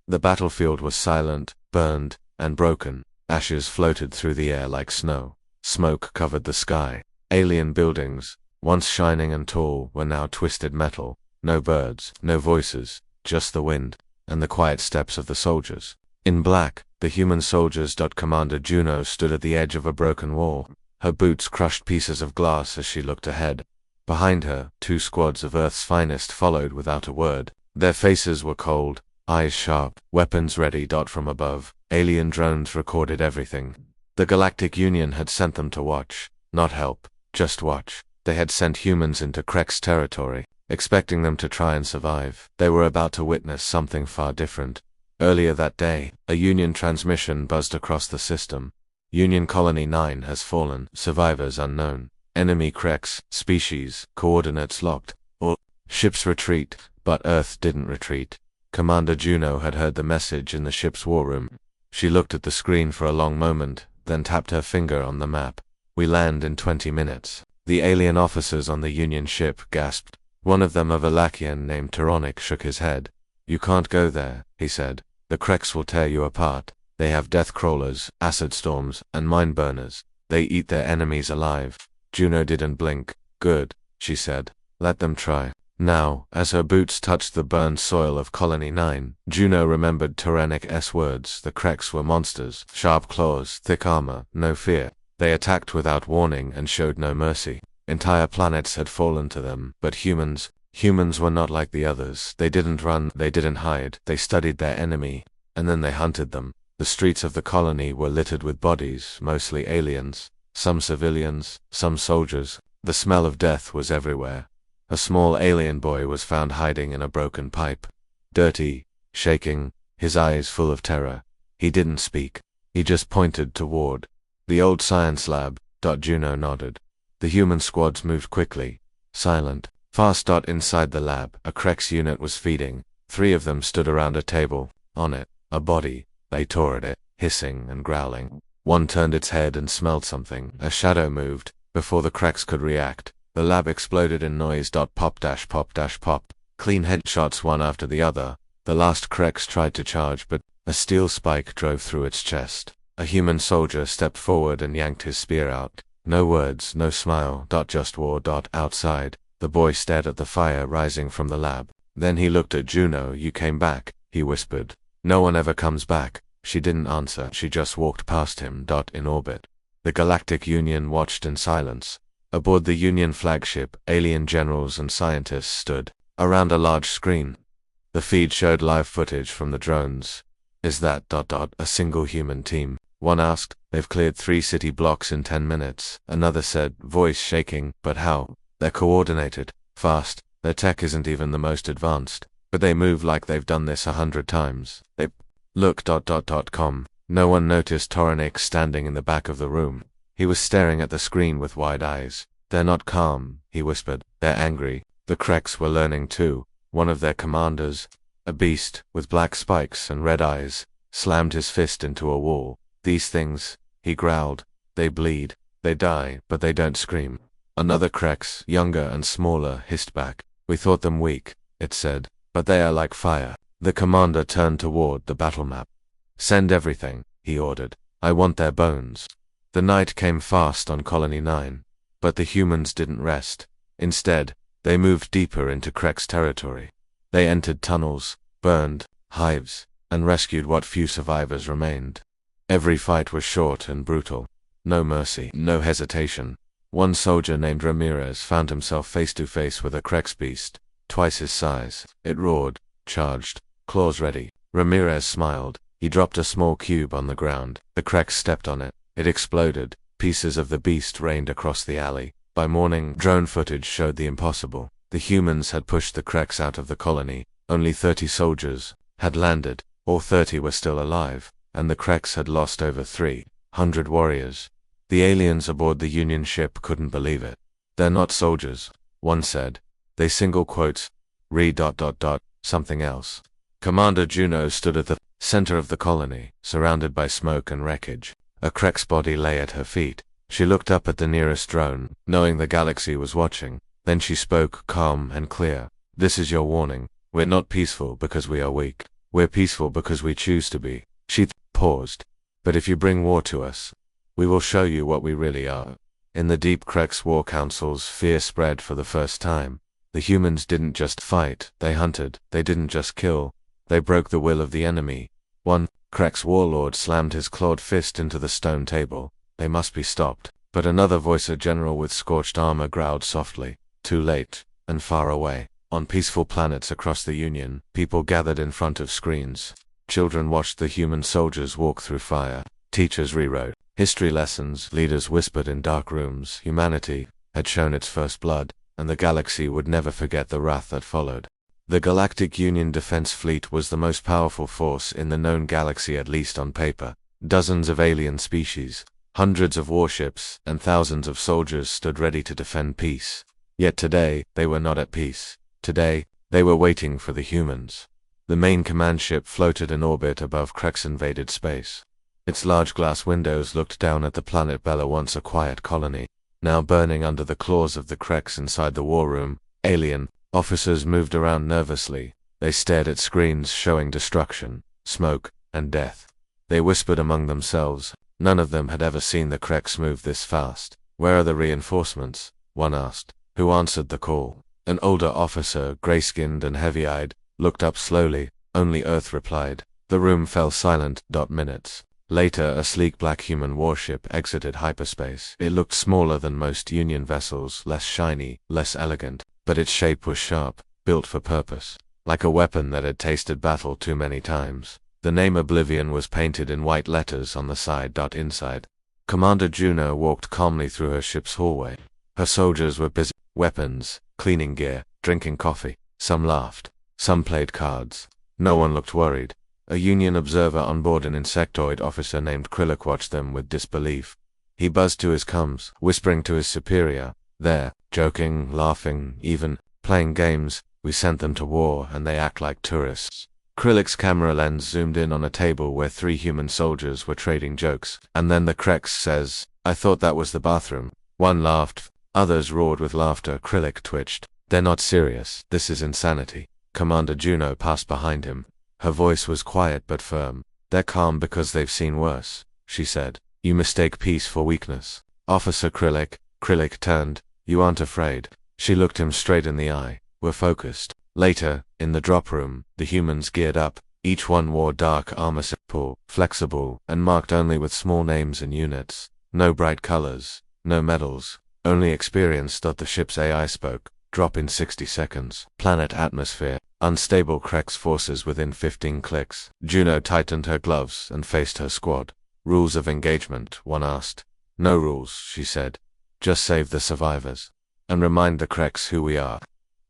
The battlefield was silent, burned, and broken. Ashes floated through the air like snow. Smoke covered the sky. Alien buildings, once shining and tall, were now twisted metal. No birds, no voices, just the wind, and the quiet steps of the soldiers. In black, the human soldiers. Commander Juno stood at the edge of a broken wall. Her boots crushed pieces of glass as she looked ahead. Behind her, 2 squads of Earth's finest followed without a word. Their faces were cold, eyes sharp, weapons ready. From above, alien drones recorded everything. The Galactic Union had sent them to watch, not help, just watch. They had sent humans into Krek's territory, expecting them to try and survive. They were about to witness something far different. Earlier that day, a Union transmission buzzed across the system. Union Colony 9 has fallen, survivors unknown. Enemy Kreks, species, coordinates locked. Or, ships retreat, but Earth didn't retreat. Commander Juno had heard the message in the ship's war room. She looked at the screen for a long moment, then tapped her finger on the map. We land in 20 minutes. The alien officers on the Union ship gasped. One of them, a Valakian named Tyrannic, shook his head. "You can't go there," he said. "The Kreks will tear you apart. They have death crawlers, acid storms, and mine burners. They eat their enemies alive." Juno didn't blink. "Good," she said. "Let them try." Now, as her boots touched the burned soil of Colony 9, Juno remembered Tyrannic's words. The Kreks were monsters, sharp claws, thick armor, no fear. They attacked without warning and showed no mercy. Entire planets had fallen to them, but humans were not like the others. They didn't run, they didn't hide, they studied their enemy, and then they hunted them. The streets of the colony were littered with bodies, mostly aliens, some civilians, some soldiers. The smell of death was everywhere. A small alien boy was found hiding in a broken pipe. Dirty, shaking, his eyes full of terror. He didn't speak. He just pointed toward the old science lab. Juno nodded. The human squads moved quickly, silent, fast. Inside the lab, a Kreks unit was feeding. 3 of them stood around a table. On it, a body. They tore at it, hissing and growling. One turned its head and smelled something. A shadow moved. Before the Kreks could react, the lab exploded in noise. Pop, pop. Clean headshots one after the other. The last Kreks tried to charge, but a steel spike drove through its chest. A human soldier stepped forward and yanked his spear out. No words, no smile. Just war. Outside, the boy stared at the fire rising from the lab. Then he looked at Juno. "You came back," he whispered. "No one ever comes back." She didn't answer. She just walked past him. In orbit. The Galactic Union watched in silence. Aboard the Union flagship, alien generals and scientists stood around a large screen. The feed showed live footage from the drones. "Is that a single human team?" one asked. "They've cleared 3 city blocks in 10 minutes, another said, voice shaking. "But how?" "They're coordinated, fast. Their tech isn't even the most advanced, but they move like they've done this 100 times. They look. Com. No one noticed Tyrannic standing in the back of the room. He was staring at the screen with wide eyes. "They're not calm," he whispered. "They're angry." The Kreks were learning too. One of their commanders, a beast with black spikes and red eyes, slammed his fist into a wall. "These things," he growled, "they bleed. They die, but they don't scream." Another Kreks, younger and smaller, hissed back. "We thought them weak," it said, "but they are like fire." The commander turned toward the battle map. "Send everything," he ordered. "I want their bones." The night came fast on Colony 9, but the humans didn't rest. Instead, they moved deeper into Krek's territory. They entered tunnels, burned hives, and rescued what few survivors remained. Every fight was short and brutal. No mercy, no hesitation. One soldier named Ramirez found himself face to face with a Krek's beast, twice his size. It roared, charged, claws ready. Ramirez smiled. He dropped a small cube on the ground. The Kreks stepped on it. It exploded. Pieces of the beast rained across the alley. By morning, drone footage showed the impossible. The humans had pushed the Kreks out of the colony. Only 30 soldiers had landed. All 30 were still alive, and the Kreks had lost over 300 warriors. The aliens aboard the Union ship couldn't believe it. "They're not soldiers," one said. "They single quotes something else." Commander Juno stood at the center of the colony, surrounded by smoke and wreckage. A Krek's body lay at her feet. She looked up at the nearest drone, knowing the galaxy was watching. Then she spoke, calm and clear. "This is your warning. We're not peaceful because we are weak. We're peaceful because we choose to be. She paused. But if you bring war to us, we will show you what we really are. In the deep Krex war councils, fear spread for the first time. The humans didn't just fight, they hunted. They didn't just kill, they broke the will of the enemy. One Krex warlord slammed his clawed fist into the stone table. They must be stopped. But another voice, a general with scorched armor, growled softly. Too late, and far away. On peaceful planets across the Union, people gathered in front of screens. Children watched the human soldiers walk through fire. Teachers rewrote history lessons. Leaders whispered in dark rooms. Humanity had shown its first blood, and the galaxy would never forget the wrath that followed. The Galactic Union Defense Fleet was the most powerful force in the known galaxy, at least on paper. Dozens of alien species, hundreds of warships, and thousands of soldiers stood ready to defend peace. Yet today, they were not at peace. Today, they were waiting for the humans. The main command ship floated in orbit above Krex invaded space. Its large glass windows looked down at the planet Bella, once a quiet colony, now burning under the claws of the Krex. Inside the war room, alien officers moved around nervously. They stared at screens showing destruction, smoke, and death. They whispered among themselves. None of them had ever seen the Krex move this fast. Where are the reinforcements? One asked. Who answered the call? An older officer, gray-skinned and heavy-eyed, looked up slowly. Only Earth replied. The room fell silent. Minutes later, a sleek black human warship exited hyperspace. It looked smaller than most Union vessels, less shiny, less elegant, but its shape was sharp, built for purpose, like a weapon that had tasted battle too many times. The name Oblivion was painted in white letters on the side. Inside, Commander Juno walked calmly through her ship's hallway. Her soldiers were busy, weapons, cleaning gear, drinking coffee. Some laughed, some played cards. No one looked worried. A Union observer on board, an insectoid officer named Krillic, watched them with disbelief. He buzzed to his comms, whispering to his superior. There, joking, laughing, even playing games. We sent them to war and they act like tourists. Krillic's camera lens zoomed in on a table where 3 human soldiers were trading jokes. And then the Krex says, I thought that was the bathroom. One laughed, others roared with laughter. Krillic twitched. They're not serious. This is insanity. Commander Juno passed behind him. Her voice was quiet but firm. They're calm because they've seen worse, she said. You mistake peace for weakness. Officer Krillic. Krillic turned. You aren't afraid. She looked him straight in the eye. We're focused. Later, in the drop room, the humans geared up. Each one wore dark armor, simple, flexible, and marked only with small names and units. No bright colors, no medals, only experience. The ship's AI spoke. Drop in 60 seconds. Planet atmosphere. Unstable Krex forces within 15 clicks. Juno tightened her gloves and faced her squad. Rules of engagement, one asked. No rules, she said. Just save the survivors. And remind the Krex who we are.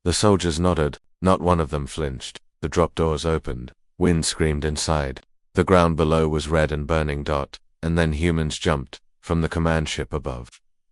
The soldiers nodded. Not one of them flinched. The drop doors opened. Wind screamed inside. The ground below was red and burning. And then humans jumped from the command ship above.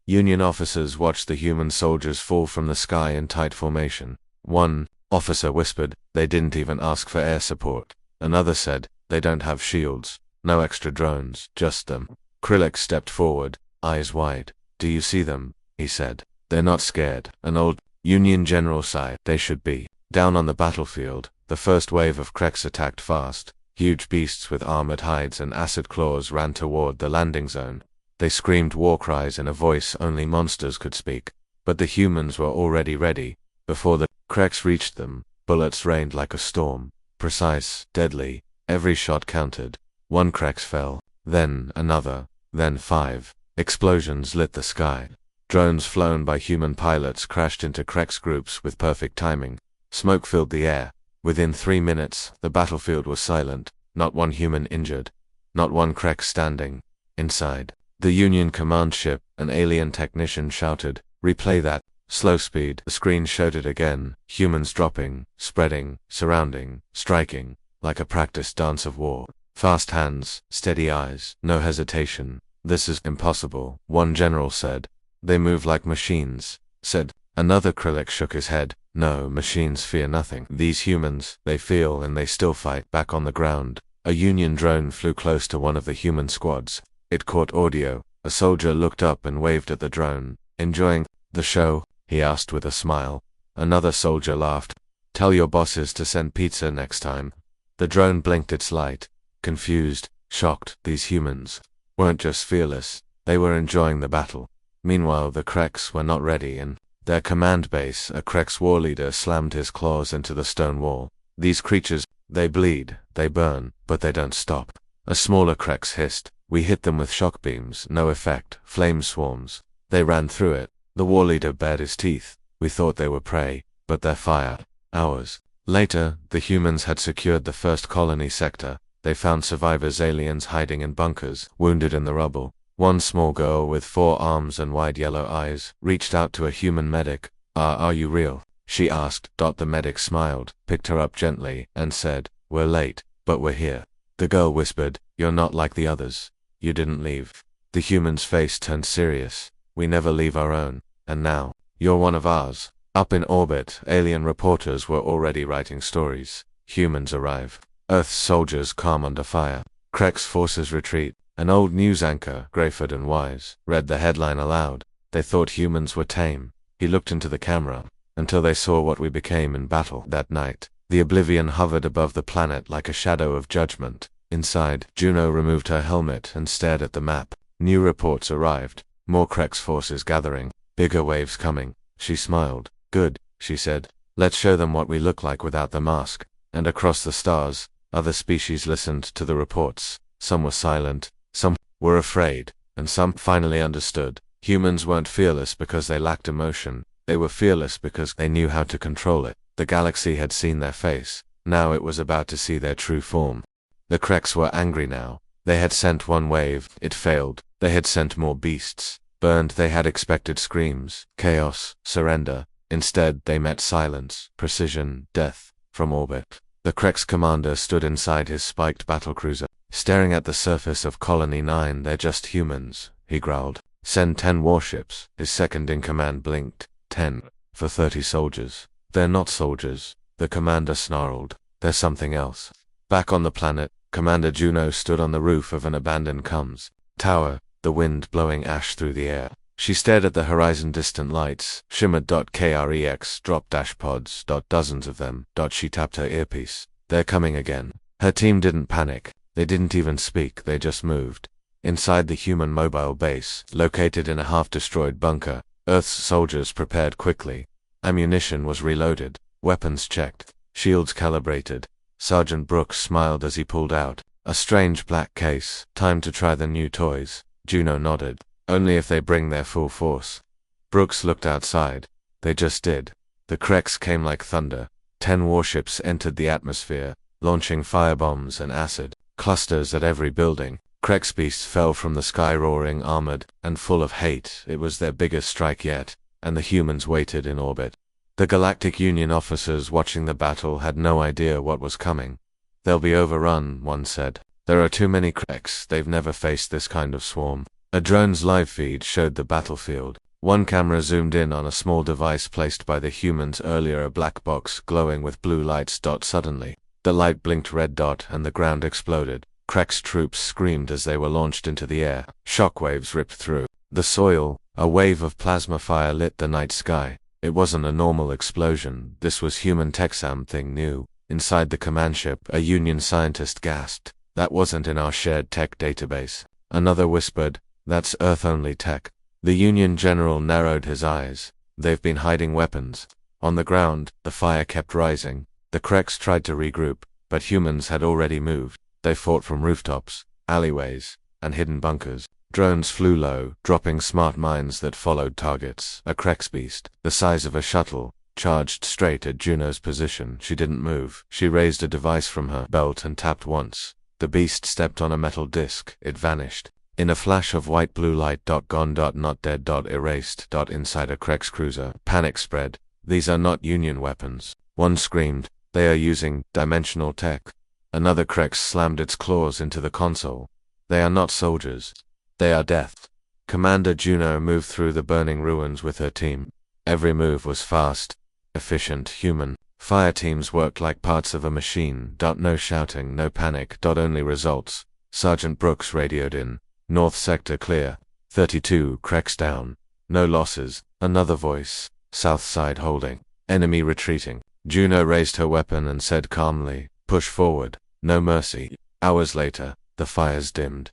Union officers watched the human soldiers fall from the sky in tight formation. One officer whispered, they didn't even ask for air support. Another said, they don't have shields. No extra drones, just them. Krillic stepped forward, eyes wide. Do you see them? He said. They're not scared. An old Union general sighed. They should be. Down on the battlefield, the first wave of Krex attacked fast. Huge beasts with armored hides and acid claws ran toward the landing zone. They screamed war cries in a voice only monsters could speak. But the humans were already ready. Before the Krex reached them, bullets rained like a storm. Precise, deadly, every shot counted. One Krex fell, then another, then 5. Explosions lit the sky. Drones flown by human pilots crashed into Krex groups with perfect timing. Smoke filled the air. Within 3 minutes, the battlefield was silent. Not one human injured. Not one Krex standing. Inside the Union command ship, an alien technician shouted, replay that. Slow speed. The screen showed it again. Humans dropping, spreading, surrounding, striking, like a practiced dance of war. Fast hands, steady eyes, no hesitation. This is impossible, one general said. They move like machines, said. Another. Krillic shook his head. No, machines fear nothing. These humans, they feel and they still fight. Back on the ground, a Union drone flew close to one of the human squads. It caught audio. A soldier looked up and waved at the drone. Enjoying the show? He asked with a smile. Another soldier laughed. Tell your bosses to send pizza next time. The drone blinked its light. Confused, shocked, these humans weren't just fearless, they were enjoying the battle. Meanwhile, the Kreks were not ready. In their command base, a Kreks war leader slammed his claws into the stone wall. These creatures, they bleed, they burn, but they don't stop. A smaller Kreks hissed. We hit them with shock beams, no effect, flame swarms. They ran through it. The war leader bared his teeth. We thought they were prey, but their fire, ours. Later, the humans had secured the first colony sector. They found survivors aliens hiding in bunkers, wounded in the rubble. One small girl with 4 arms and wide yellow eyes reached out to a human medic. Are you real?" she asked. The medic smiled, picked her up gently, and said, "We're late, but we're here." The girl whispered, "You're not like the others. You didn't leave." The human's face turned serious. "We never leave our own, and now, you're one of ours." Up in orbit, alien reporters were already writing stories. Humans arrive. Earth's soldiers calm under fire. Kreks forces retreat. An old news anchor, Grayford and Wise, read the headline aloud. They thought humans were tame. He looked into the camera. Until they saw what we became in battle that night. The oblivion hovered above the planet like a shadow of judgment. Inside, Juno removed her helmet and stared at the map. New reports arrived. More Kreks forces gathering. Bigger waves coming. She smiled. "Good," she said. "Let's show them what we look like without the mask." And across the stars, other species listened to the reports. Some were silent, some were afraid, and some finally understood. Humans weren't fearless because they lacked emotion. They were fearless because they knew how to control it. The galaxy had seen their face. Now it was about to see their true form. The Kreks were angry now. They had sent one wave. It failed. They had sent more beasts. Burned, they had expected screams, chaos, surrender. Instead, they met silence, precision, death, from orbit. The Kreks commander stood inside his spiked battlecruiser, staring at the surface of Colony 9. "They're just humans," he growled. "Send 10 warships." His second-in-command blinked. 10. For 30 soldiers. "They're not soldiers," the commander snarled. "They're something else." Back on the planet, Commander Juno stood on the roof of an abandoned comms tower, the wind blowing ash through the air. She stared at the horizon. Distant lights shimmered. Kreks drop dash pods. Dozens of them. She tapped her earpiece. "They're coming again." Her team didn't panic. They didn't even speak. They just moved. Inside the human mobile base, located in a half-destroyed bunker, Earth's soldiers prepared quickly. Ammunition was reloaded. Weapons checked. Shields calibrated. Sergeant Brooks smiled as he pulled out a strange black case. "Time to try the new toys." Juno nodded. "Only if they bring their full force." Brooks looked outside. They just did. The Kreks came like thunder. 10 warships entered the atmosphere, launching firebombs and acid clusters at every building. Kreks beasts fell from the sky, roaring, armored, and full of hate. It was their biggest strike yet, and the humans waited in orbit. The Galactic Union officers watching the battle had no idea what was coming. "They'll be overrun," one said. "There are too many Kreks. They've never faced this kind of swarm." A drone's live feed showed the battlefield. One camera zoomed in on a small device placed by the humans earlier, a black box glowing with blue lights. Suddenly, the light blinked red, and the ground exploded. Kreks troops screamed as they were launched into the air. Shockwaves ripped through the soil. A wave of plasma fire lit the night sky. It wasn't a normal explosion. This was human tech, something new. Inside the command ship, a Union scientist gasped. "That wasn't in our shared tech database." Another whispered, "That's Earth-only tech." The Union general narrowed his eyes. "They've been hiding weapons." On the ground, the fire kept rising. The Kreks tried to regroup, but humans had already moved. They fought from rooftops, alleyways, and hidden bunkers. Drones flew low, dropping smart mines that followed targets. A Kreks beast, the size of a shuttle, charged straight at Juno's position. She didn't move. She raised a device from her belt and tapped once. The beast stepped on a metal disc. It vanished. In a flash of white-blue light. Gone. Not dead. Erased. Inside a Kreks cruiser. Panic spread. "These are not Union weapons." One screamed. "They are using dimensional tech." Another Kreks slammed its claws into the console. "They are not soldiers. They are death." Commander Juno moved through the burning ruins with her team. Every move was fast, efficient, human. Fire teams worked like parts of a machine. No shouting, no panic. Only results. Sergeant Brooks radioed in. "North sector clear. 32 Kreks down. No losses." Another voice. "South side holding. Enemy retreating." Juno raised her weapon and said calmly, "Push forward." No mercy. Hours later, the fires dimmed.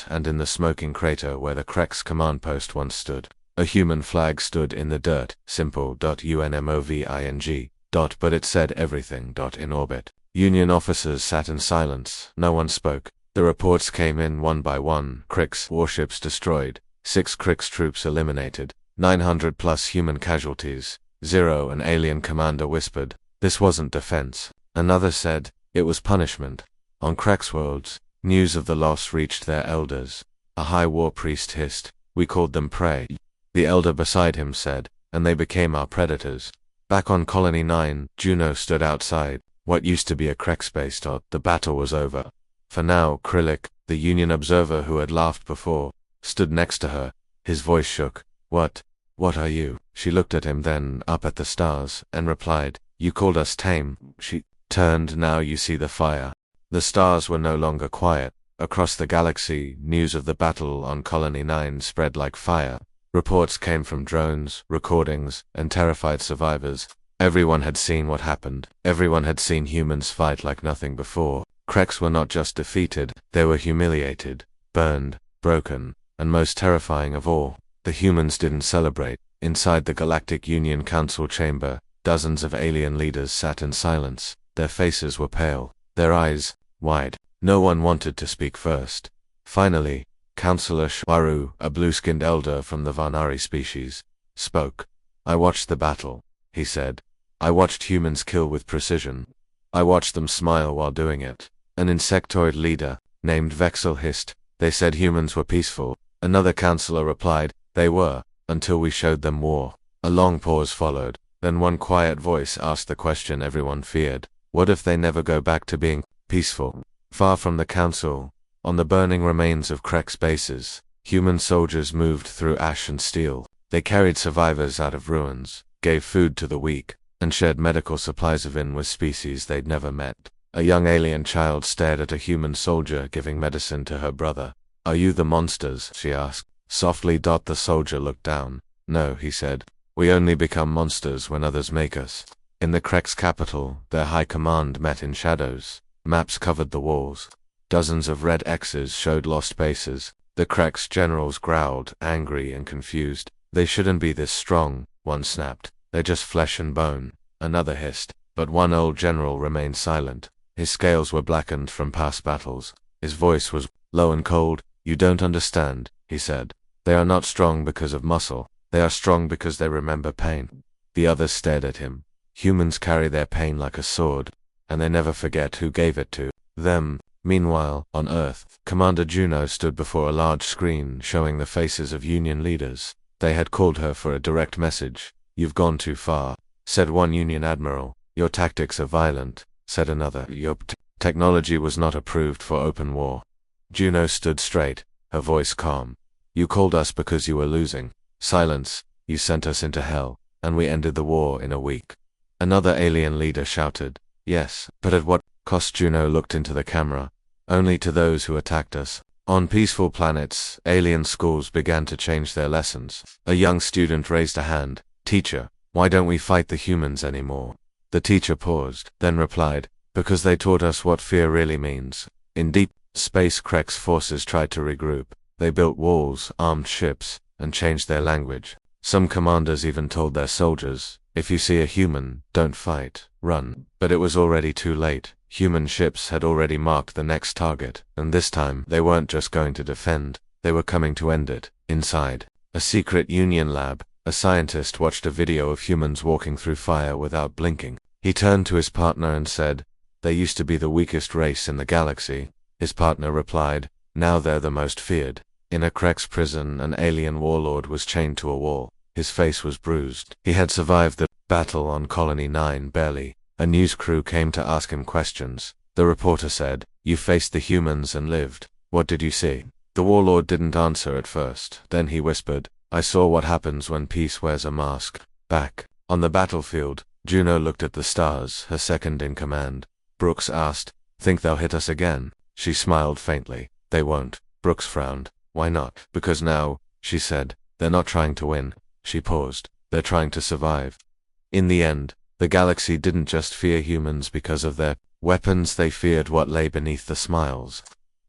And in the smoking crater where the Krex command post once stood, a human flag stood in the dirt, simple. UNMOVING. But it said everything. In orbit. Union officers sat in silence. No one spoke. The reports came in one by one. Krix warships destroyed. 6 Krix troops eliminated. 900 plus human casualties. 0. An alien commander whispered, "This wasn't defense." Another said, "It was punishment." On Krex worlds, news of the loss reached their elders. A high war priest hissed, "We called them prey." The elder beside him said, "And they became our predators." Back on Colony 9, Juno stood outside what used to be a Krex base. The battle was over. For now, Krillik, the Union observer who had laughed before, stood next to her. His voice shook. What are you?" She looked at him, then up at the stars, and replied, "You called us Tame." She turned. "Now you see the fire." The stars were no longer quiet. Across the galaxy, news of the battle on Colony 9 spread like fire. Reports came from drones, recordings, and terrified survivors. Everyone had seen what happened. Everyone had seen humans fight like nothing before. Krex were not just defeated, they were humiliated, burned, broken, and most terrifying of all, the humans didn't celebrate. Inside the Galactic Union Council chamber, dozens of alien leaders sat in silence. Their faces were pale, their eyes wide. No one wanted to speak first. Finally, Councillor Shwaru, a blue-skinned elder from the Varnari species, spoke. "I watched the battle," he said. "I watched humans kill with precision. I watched them smile while doing it." An insectoid leader, named Vexel, hissed, "They said humans were peaceful." Another councillor replied, "They were, until we showed them war." A long pause followed. Then one quiet voice asked the question everyone feared. What if they never go back to being peaceful? Far from the council, on the burning remains of Krex bases, human soldiers moved through ash and steel. They carried survivors out of ruins, gave food to the weak, and shared medical supplies with species they'd never met. A young alien child stared at a human soldier giving medicine to her brother. "Are you the monsters?" she asked. Softly. The soldier looked down. "No," he said. "We only become monsters when others make us." In the Krex capital, their high command met in shadows. Maps covered the walls. Dozens of red X's showed lost bases. The Krex generals growled, angry and confused. "They shouldn't be this strong," one snapped. "They're just flesh and bone," another hissed. But one old general remained silent. His scales were blackened from past battles. His voice was low and cold. "You don't understand," he said. "They are not strong because of muscle. They are strong because they remember pain." The others stared at him. Humans carry their pain like a sword, and they never forget who gave it to them. Meanwhile, on Earth, Commander Juno stood before a large screen showing the faces of Union leaders. They had called her for a direct message. "You've gone too far," said one Union admiral. "Your tactics are violent," said another. "Your technology was not approved for open war." Juno stood straight, her voice calm. "You called us because you were losing. Silence. You sent us into hell, and we ended the war in a week." Another alien leader shouted, "Yes, but at what cost?" Juno looked into the camera. "Only to those who attacked us." On peaceful planets, alien schools began to change their lessons. A young student raised a hand. "Teacher, why don't we fight the humans anymore?" The teacher paused, then replied, "Because they taught us what fear really means." In deep space, Krex forces tried to regroup. They built walls, armed ships, and changed their language. Some commanders even told their soldiers, "If you see a human, don't fight, run." But it was already too late. Human ships had already marked the next target, and this time they weren't just going to defend, they were coming to end it. Inside a secret Union lab, a scientist watched a video of humans walking through fire without blinking. He turned to his partner and said, "They used to be the weakest race in the galaxy." His partner replied, "Now they're the most feared." In a Krex prison, an alien warlord was chained to a wall. His face was bruised. He had survived the battle on Colony 9 barely. A news crew came to ask him questions. The reporter said, "You faced the humans and lived. What did you see?" The warlord didn't answer at first. Then he whispered, "I saw what happens when peace wears a mask." Back on the battlefield, Juno looked at the stars, her second in command. Brooks asked, "Think they'll hit us again?" She smiled faintly. "They won't." Brooks frowned. "Why not?" "Because now," she said, "they're not trying to win." She paused. "They're trying to survive." In the end, The galaxy didn't just fear humans because of their weapons, they feared what lay beneath the smiles.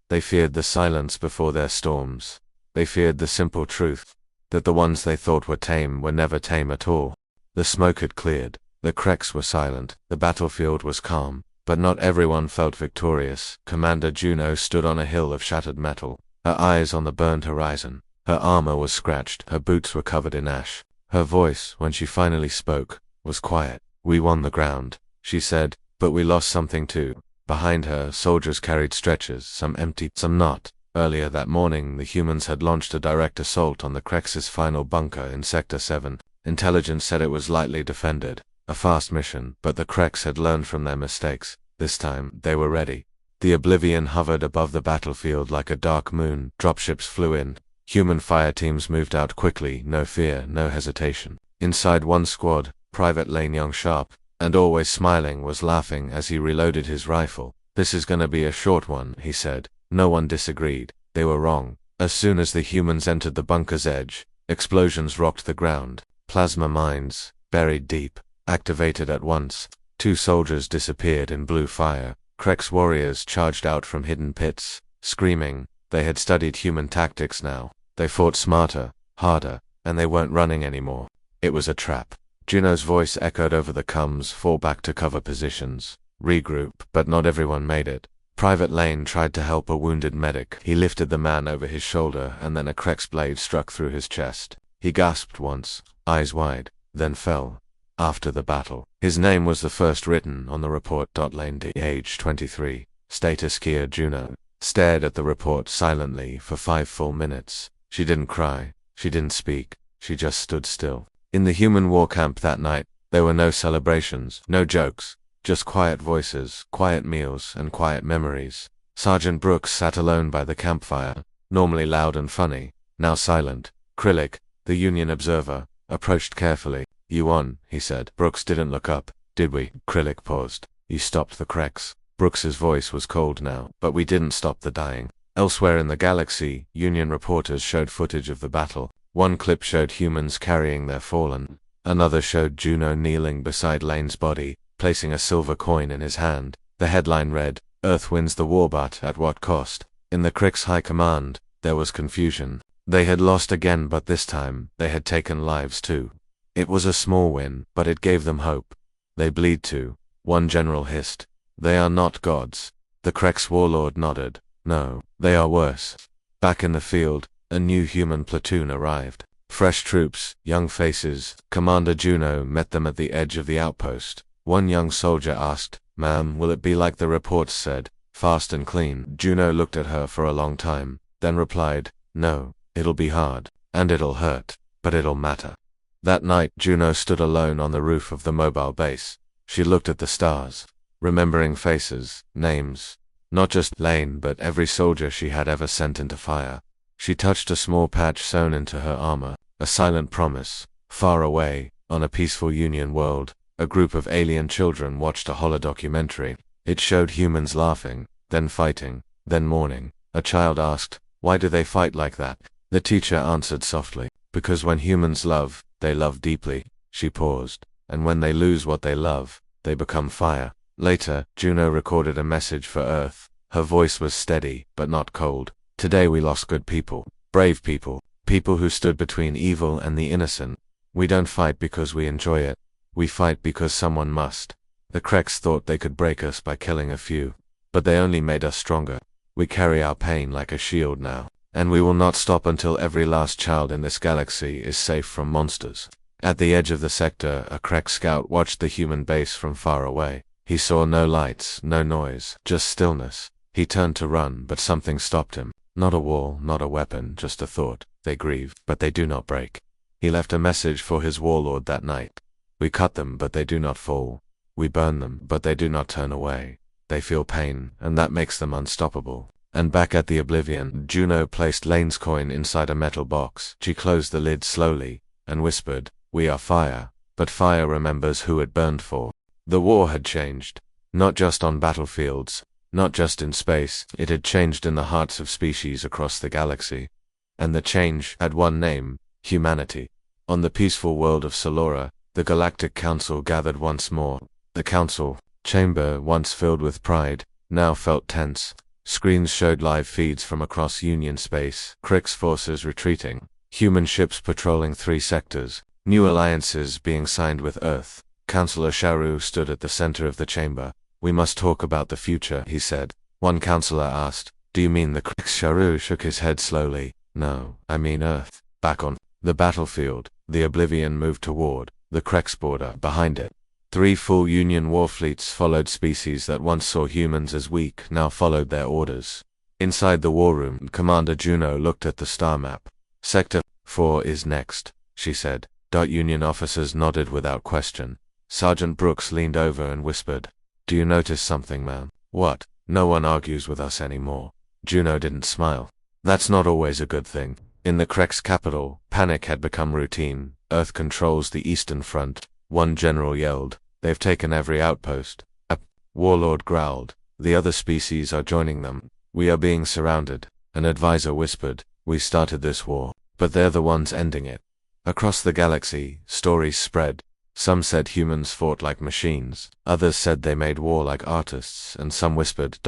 They feared the silence before their storms. They feared the simple truth that the ones they thought were tame were never tame at all. The smoke had cleared. The Kreks were silent. The battlefield was calm. But not everyone felt victorious. Commander Juno stood on a hill of shattered metal, her eyes on the burned horizon. Her armor was scratched. Her boots were covered in ash. Her voice, when she finally spoke, was quiet. "We won the ground," she said, "but we lost something too." Behind her, soldiers carried stretchers, some empty, some not. Earlier that morning, the humans had launched a direct assault on the Kreks' final bunker in Sector 7. Intelligence said it was lightly defended. A fast mission, but the Kreks had learned from their mistakes. This time, they were ready. The Oblivion hovered above the battlefield like a dark moon. Dropships flew in. Human fire teams moved out quickly, no fear, no hesitation. Inside one squad, Private Lane Young Sharp, and always smiling, was laughing as he reloaded his rifle. "This is gonna be a short one," he said. No one disagreed. They were wrong. As soon as the humans entered the bunker's edge, explosions rocked the ground. Plasma mines, buried deep, activated at once. 2 soldiers disappeared in blue fire. Kreks warriors charged out from hidden pits, screaming. They had studied human tactics now. They fought smarter, harder, and they weren't running anymore. It was a trap. Juno's voice echoed over the comms: "Fall back to cover positions. Regroup," but not everyone made it. Private Lane tried to help a wounded medic. He lifted the man over his shoulder, and then a Krek's blade struck through his chest. He gasped once, eyes wide, then fell. After the battle, his name was the first written on the report. Lane D, age 23, status Kia. Juno stared at the report silently for 5 full minutes. She didn't cry, she didn't speak, she just stood still. In the human war camp that night, there were no celebrations, no jokes, just quiet voices, quiet meals, and quiet memories. Sergeant Brooks sat alone by the campfire, normally loud and funny, now silent. Krillic, the Union observer, approached carefully. "You won," he said. Brooks didn't look up. "Did we?" Krillic paused. "You stopped the Kreks." Brooks's voice was cold now. "But we didn't stop the dying." Elsewhere in the galaxy, Union reporters showed footage of the battle. One clip showed humans carrying their fallen. Another showed Juno kneeling beside Lane's body, placing a silver coin in his hand. The headline read, "Earth wins the war, but at what cost?" In the Kreks High Command, there was confusion. They had lost again, but this time, they had taken lives too. It was a small win, but it gave them hope. "They bleed too," one general hissed. "They are not gods." The Kreks warlord nodded. "No, they are worse." Back in the field, a new human platoon arrived. Fresh troops, young faces. Commander Juno met them at the edge of the outpost. One young soldier asked, "Ma'am, will it be like the reports said, fast and clean?" Juno looked at her for a long time, then replied, "No, it'll be hard, and it'll hurt, but it'll matter." That night, Juno stood alone on the roof of the mobile base. She looked at the stars, remembering faces, names. Not just Lane, but every soldier she had ever sent into fire. She touched a small patch sewn into her armor, a silent promise. Far away, on a peaceful Union world, a group of alien children watched a holodocumentary. It showed humans laughing, then fighting, then mourning. A child asked, "Why do they fight like that?" The teacher answered softly, "Because when humans love, they love deeply." She paused. "And when they lose what they love, they become fire." Later, Juno recorded a message for Earth. Her voice was steady, but not cold. "Today we lost good people, brave people, people who stood between evil and the innocent. We don't fight because we enjoy it. We fight because someone must. The Kreks thought they could break us by killing a few, but they only made us stronger. We carry our pain like a shield now, and we will not stop until every last child in this galaxy is safe from monsters." At the edge of the sector, a Krek scout watched the human base from far away. He saw no lights, no noise, just stillness. He turned to run, but something stopped him. Not a wall, not a weapon, just a thought. They grieve, but they do not break. He left a message for his warlord that night. "We cut them, but they do not fall. We burn them, but they do not turn away. They feel pain, and that makes them unstoppable." And back at the Oblivion, Juno placed Lane's coin inside a metal box. She closed the lid slowly, and whispered, "We are fire, but fire remembers who it burned for." The war had changed. Not just on battlefields, not just in space, it had changed in the hearts of species across the galaxy. And the change had one name: humanity. On the peaceful world of Solora, The Galactic Council gathered once more. The council chamber, once filled with pride, now felt tense. Screens showed live feeds from across Union space, Crick's forces retreating, human ships patrolling 3 sectors, new alliances being signed with Earth. Councillor Sharu stood at the center of the chamber. "We must talk about the future," he said. One councillor asked, "Do you mean the Crick?" Sharu shook his head slowly. "No, I mean Earth." Back on the battlefield, the Oblivion moved toward the Crick's border. Behind it, 3 full Union war fleets followed. Species that once saw humans as weak now followed their orders. Inside the war room, Commander Juno looked at the star map. "Sector 4 is next," she said. Union officers nodded without question. Sergeant Brooks leaned over and whispered, "Do you notice something, man?" "What?" "No one argues with us anymore." Juno didn't smile. "That's not always a good thing." In the Crick's capital, panic had become routine. "Earth controls the Eastern Front," one general yelled. "They've taken every outpost." A warlord growled, "The other species are joining them. We are being surrounded." An advisor whispered, "We started this war, but they're the ones ending it." Across the galaxy, stories spread. Some said humans fought like machines, others said they made war like artists, and some whispered, ...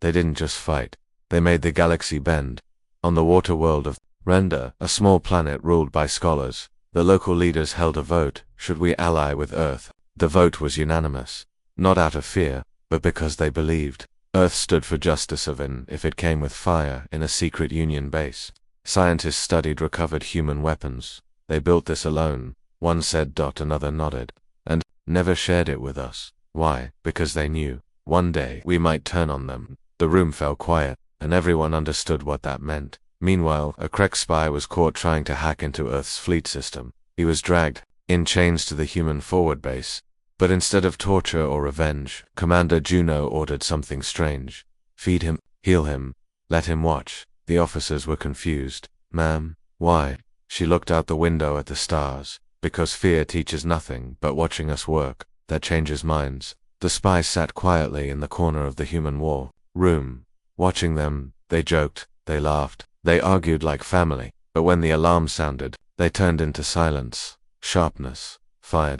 They didn't just fight, they made the galaxy bend. On the water world of Render, a small planet ruled by scholars, the local leaders held a vote: should we ally with Earth? The vote was unanimous. Not out of fear, but because they believed Earth stood for justice even if it came with fire. In a secret Union base, scientists studied recovered human weapons. "They built this alone," one said. Another nodded. "And never shared it with us." Why? Because they knew one day we might turn on them. The room fell quiet, and everyone understood what that meant. Meanwhile, a Crick spy was caught trying to hack into Earth's fleet system. He was dragged in chains to the human forward base. But instead of torture or revenge, Commander Juno ordered something strange. "Feed him, heal him, let him watch." The officers were confused. "Ma'am, why?" She looked out the window at the stars. "Because fear teaches nothing but watching us work. That changes minds." The spy sat quietly in the corner of the human war room, watching them. They joked, they laughed, they argued like family. But when the alarm sounded, they turned into silence, sharpness, fire.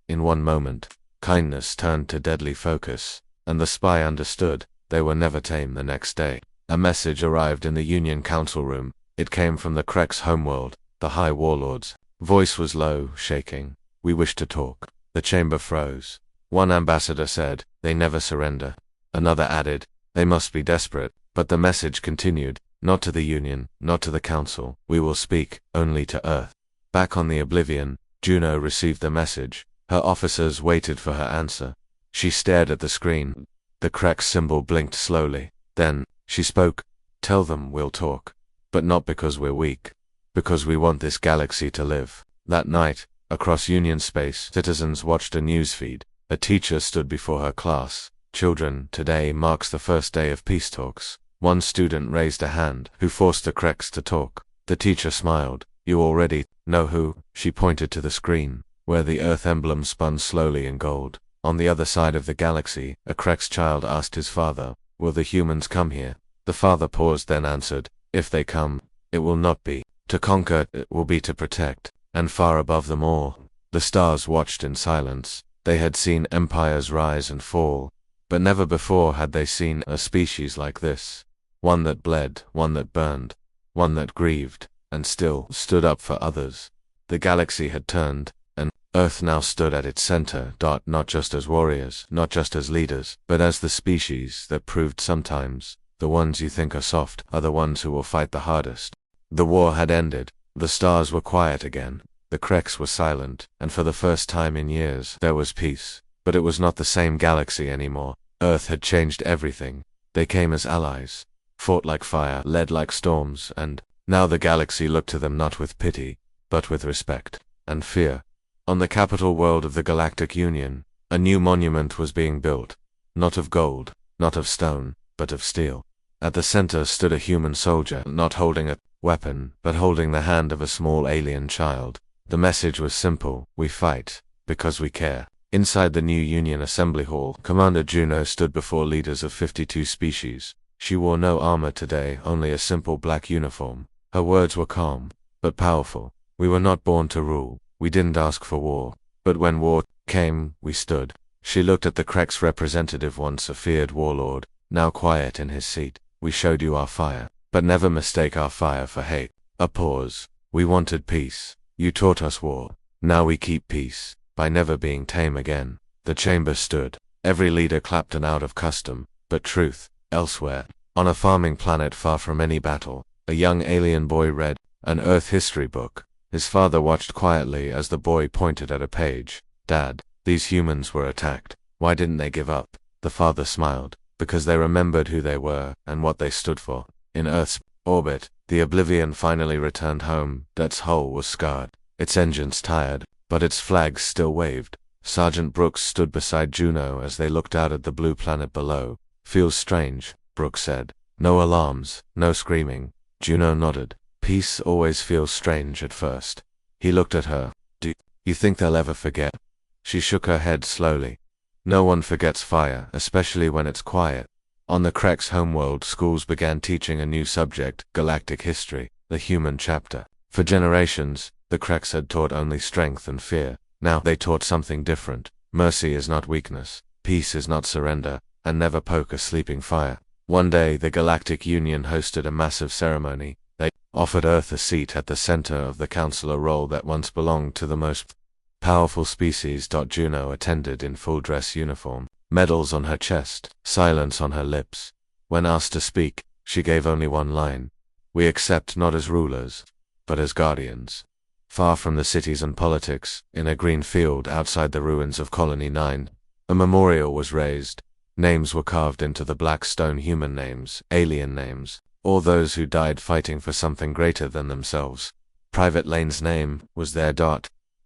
In one moment, kindness turned to deadly focus, and the spy understood they were never tame. The next day, a message arrived in the Union Council room. It came from the Crick's homeworld, the High Warlords. Voice was low, shaking. "We wish to talk." The chamber froze. One ambassador said, "They never surrender." Another added, "They must be desperate." But the message continued, "Not to the Union, not to the Council. We will speak only to Earth." Back on the Oblivion, Juno received the message. Her officers waited for her answer. She stared at the screen. The Crick symbol blinked slowly. Then, she spoke. "Tell them we'll talk. But not because we're weak. Because we want this galaxy to live." That night, across Union space, citizens watched a newsfeed. A teacher stood before her class. "Children, today marks the first day of peace talks." One student raised a hand, who forced the Cricks to talk. The teacher smiled. "You already know who?" She pointed to the screen, where the Earth emblem spun slowly in gold. On the other side of the galaxy, a Crick's child asked his father, "Will the humans come here?" The father paused, then answered, "If they come, it will not be to conquer, it will be to protect." And far above them all, the stars watched in silence. They had seen empires rise and fall, but never before had they seen a species like this. One that bled, one that burned, one that grieved, and still stood up for others. The galaxy had turned, and Earth now stood at its center. Not just as warriors, not just as leaders, but as the species that proved sometimes the ones you think are soft are the ones who will fight the hardest. The war had ended. The stars were quiet again. The Cricks were silent, and for the first time in years, there was peace. But it was not the same galaxy anymore. Earth had changed everything. They came as allies, fought like fire, led like storms, and now the galaxy looked to them not with pity, but with respect and fear. On the capital world of the Galactic Union, a new monument was being built. Not of gold, not of stone, but of steel. At the center stood a human soldier, not holding a weapon, but holding the hand of a small alien child. The message was simple: we fight because we care. Inside the new Union Assembly Hall, Commander Juno stood before leaders of 52 species. She wore no armor today, only a simple black uniform. Her words were calm, but powerful. "We were not born to rule. We didn't ask for war. But when war came, we stood. She looked at the Krek's representative, once a feared warlord, now quiet in his seat. We showed you our fire, but never mistake our fire for hate. A pause. We wanted peace. You taught us war. Now we keep peace, by never being tame again. The chamber stood. Every leader clapped, and out of custom, but truth. Elsewhere, on a farming planet far from any battle, a young alien boy read an Earth history book. His father watched quietly as the boy pointed at a page. Dad, these humans were attacked. Why didn't they give up? The father smiled. Because they remembered who they were and what they stood for. In Earth's orbit, the Oblivion finally returned home. Dad's hull was scarred, its engines tired, but its flags still waved. Sergeant Brooks stood beside Juno as they looked out at the blue planet below. Feels strange, Brooks said. No alarms, no screaming. Juno nodded. Peace always feels strange at first. He looked at her. Do you think they'll ever forget? She shook her head slowly. No one forgets fire, especially when it's quiet. On the Krek's homeworld, schools began teaching a new subject, galactic history, the human chapter. For generations, the Kreks had taught only strength and fear. Now they taught something different. Mercy is not weakness, peace is not surrender, and never poke a sleeping fire. One day, the Galactic Union hosted a massive ceremony. They offered Earth a seat at the center of the council, a role that once belonged to the most powerful species. Juno attended in full dress uniform, medals on her chest, silence on her lips. When asked to speak, she gave only one line. We accept not as rulers, but as guardians. Far from the cities and politics, in a green field outside the ruins of Colony 9, a memorial was raised. Names were carved into the black stone, human names, alien names, all those who died fighting for something greater than themselves. Private Lane's name was there.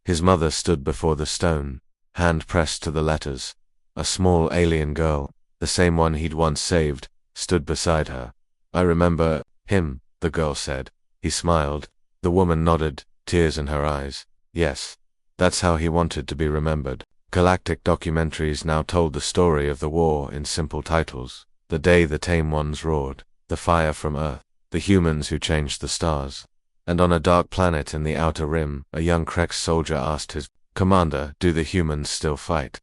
His mother stood before the stone, hand pressed to the letters. A small alien girl, the same one he'd once saved, stood beside her. I remember him, the girl said. He smiled. The woman nodded, tears in her eyes. Yes, that's how he wanted to be remembered. Galactic documentaries now told the story of the war in simple titles. The day the Tame ones roared, the fire from Earth, the humans who changed the stars. And on a dark planet in the outer rim, a young Krek soldier asked his commander, do the humans still fight?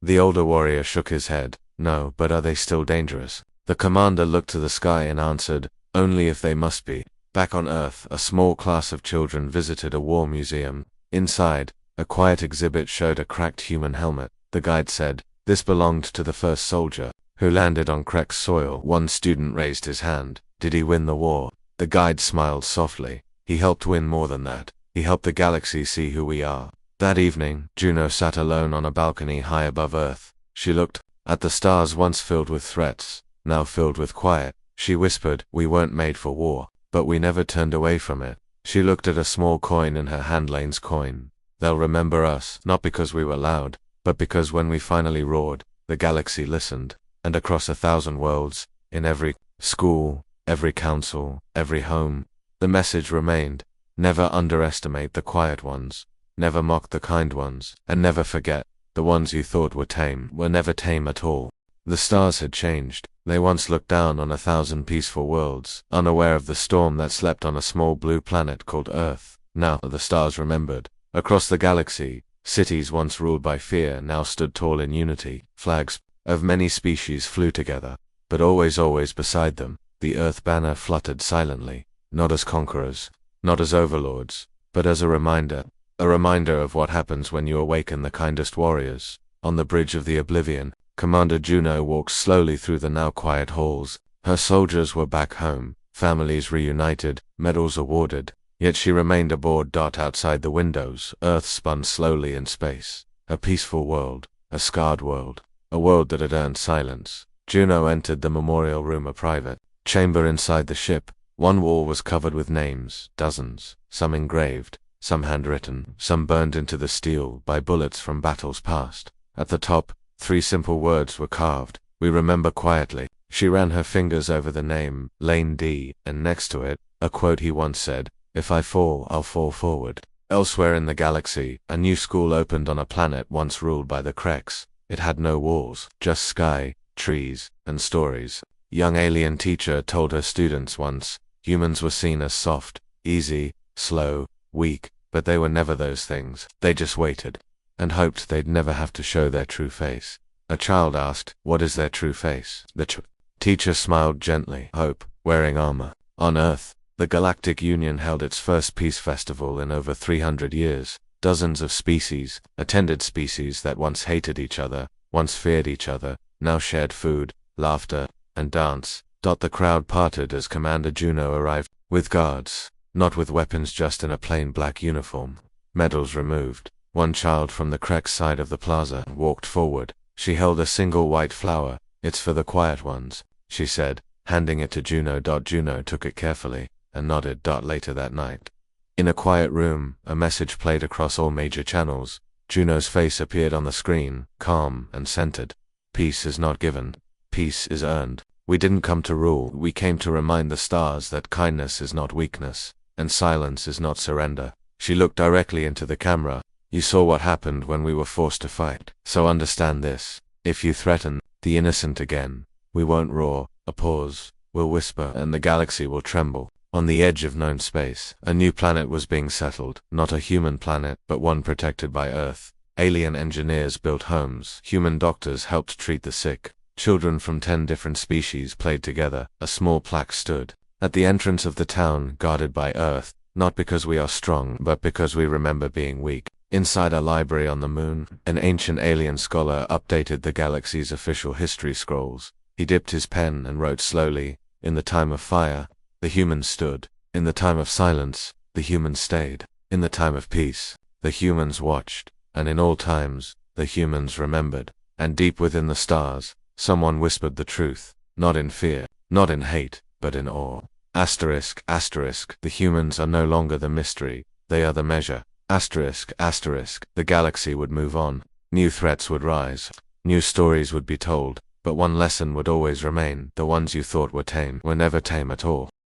The older warrior shook his head. No, but are they still dangerous? The commander looked to the sky and answered, only if they must be. Back on Earth, a small class of children visited a war museum. Inside, a quiet exhibit showed a cracked human helmet. The guide said, this belonged to the first soldier, who landed on Krek's soil. One student raised his hand. Did he win the war? The guide smiled softly. He helped win more than that. He helped the galaxy see who we are. That evening, Juno sat alone on a balcony high above Earth. She looked at the stars, once filled with threats, now filled with quiet. She whispered, we weren't made for war, but we never turned away from it. She looked at a small coin in her hand, Lane's coin. They'll remember us, not because we were loud, but because when we finally roared, the galaxy listened. And across 1,000 worlds, in every school, every council, every home, the message remained. Never underestimate the quiet ones. Never mock the kind ones. And never forget, the ones you thought were tame were never tame at all. The stars had changed. They once looked down on 1,000 peaceful worlds, unaware of the storm that slept on a small blue planet called Earth. Now the stars remembered. Across the galaxy, cities once ruled by fear now stood tall in unity. Flags of many species flew together, but always beside them, the Earth banner fluttered silently. Not as conquerors, not as overlords, but as a reminder of what happens when you awaken the kindest warriors. On the bridge of the Oblivion, Commander Juno walked slowly through the now quiet halls. Her soldiers were back home, families reunited, medals awarded, yet she remained aboard. Outside the windows, Earth spun slowly in space. A peaceful world, a scarred world, a world that had earned silence. Juno entered the memorial room, a private chamber inside the ship. One wall was covered with names, dozens, some engraved, some handwritten, some burned into the steel by bullets from battles past. At the top, 3 simple words were carved. We remember quietly. She ran her fingers over the name, Lane D, and next to it, a quote he once said, if I fall, I'll fall forward. Elsewhere in the galaxy, a new school opened on a planet once ruled by the Kreks. It had no walls, just sky, trees, and stories. Young alien teacher told her students once, humans were seen as soft, easy, slow, weak, but they were never those things. They just waited and hoped they'd never have to show their true face. A child asked, "What is their true face?" The teacher smiled gently. Hope, wearing armor. On Earth, the Galactic Union held its first peace festival in over 300 years. Dozens of species, attended species that once hated each other, once feared each other, now shared food, laughter, and dance. The crowd parted as Commander Juno arrived, with guards, not with weapons, just in a plain black uniform. Medals removed. One child from the correct side of the plaza walked forward. She held a single white flower. "It's for the quiet ones," she said, handing it to Juno. Juno took it carefully and nodded. Later that night, in a quiet room, a message played across all major channels. Juno's face appeared on the screen, calm and centered. "Peace is not given. Peace is earned. We didn't come to rule. We came to remind the stars that kindness is not weakness, and silence is not surrender." She looked directly into the camera. "You saw what happened when we were forced to fight. So understand this. If you threaten the innocent again, we won't roar." A pause. "We'll whisper, and the galaxy will tremble." On the edge of known space, a new planet was being settled. Not a human planet, but one protected by Earth. Alien engineers built homes. Human doctors helped treat the sick. Children from 10 different species played together. A small plaque stood at the entrance of the town, guarded by Earth, not because we are strong, but because we remember being weak. Inside a library on the moon, an ancient alien scholar updated the galaxy's official history scrolls. He dipped his pen and wrote slowly, "In the time of fire, the humans stood. In the time of silence, the humans stayed. In the time of peace, the humans watched. And in all times, the humans remembered." And deep within the stars, someone whispered the truth, not in fear, not in hate, but in awe. Asterisk, asterisk, the humans are no longer the mystery, they are the measure. Asterisk, asterisk, the galaxy would move on. New threats would rise. New stories would be told. But one lesson would always remain: the ones you thought were tame were never tame at all.